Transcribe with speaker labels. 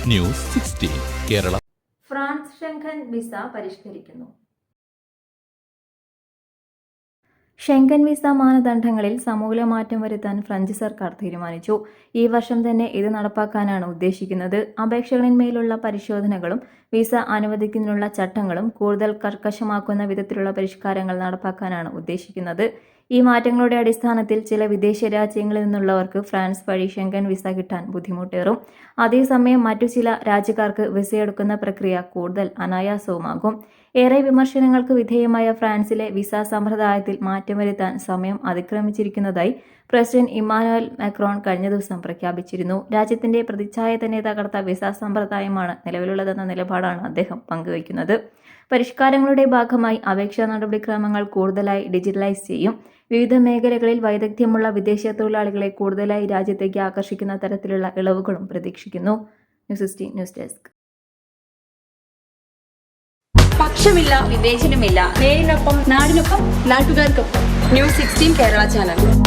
Speaker 1: News 16 Kerala.
Speaker 2: France Schengen visa പരിഷ്കരിക്കുന്നു. Schengen visa മാനദണ്ഡങ്ങളിൽ സമൂല മാറ്റം വരുത്താൻ ഫ്രഞ്ച് സർക്കാർ തീരുമാനിച്ചു. ഈ വർഷം തന്നെ ഇത് നടപ്പാക്കാനാണ് ഉദ്ദേശിക്കുന്നത്. അപേക്ഷകളിന്മേലുള്ള പരിശോധനകളും വിസ അനുവദിക്കുന്നതിനുള്ള ചട്ടങ്ങളും കൂടുതൽ കർക്കശമാക്കുന്ന വിധത്തിലുള്ള പരിഷ്കാരങ്ങൾ നടപ്പാക്കാനാണ് ഉദ്ദേശിക്കുന്നത്. ഈ മാറ്റങ്ങളുടെ അടിസ്ഥാനത്തിൽ ചില വിദേശ രാജ്യങ്ങളിൽ നിന്നുള്ളവർക്ക് ഫ്രാൻസ് വഴി ഷെങ്കൻ വിസ കിട്ടാൻ ബുദ്ധിമുട്ടേറും. അതേസമയം മറ്റു ചില രാജ്യക്കാർക്ക് വിസയെടുക്കുന്ന പ്രക്രിയ കൂടുതൽ അനായാസവുമാകും. ഏറെ വിമർശനങ്ങൾക്ക് വിധേയമായ ഫ്രാൻസിലെ വിസ സമ്പ്രദായത്തിൽ മാറ്റം വരുത്താൻ സമയം അതിക്രമിച്ചിരിക്കുന്നതായി പ്രസിഡന്റ് ഇമ്മാനുവൽ മാക്രോൺ കഴിഞ്ഞ ദിവസം പ്രഖ്യാപിച്ചിരുന്നു. രാജ്യത്തിന്റെ പ്രതിച്ഛായ തന്നെ തകർത്ത വിസ സമ്പ്രദായമാണ് നിലവിലുള്ളതെന്ന നിലപാടാണ് അദ്ദേഹം പങ്കുവയ്ക്കുന്നത്. പരിഷ്കാരങ്ങളുടെ ഭാഗമായി അപേക്ഷാ നടപടിക്രമങ്ങൾ കൂടുതലായി ഡിജിറ്റലൈസ് ചെയ്യും. വിവിധ മേഖലകളിൽ വൈദഗ്ധ്യമുള്ള വിദേശ തൊഴിലാളികളെ കൂടുതലായി രാജ്യത്തേക്ക് ആകർഷിക്കുന്ന തരത്തിലുള്ള ഇളവുകളും പ്രതീക്ഷിക്കുന്നു. News 16 news desk.
Speaker 3: പക്ഷമില്ല, വിവേചനമില്ല. നേരിനൊപ്പം, നാടിനൊപ്പം, നാട്ടുകാർക്കൊപ്പം. News 16 Kerala channel.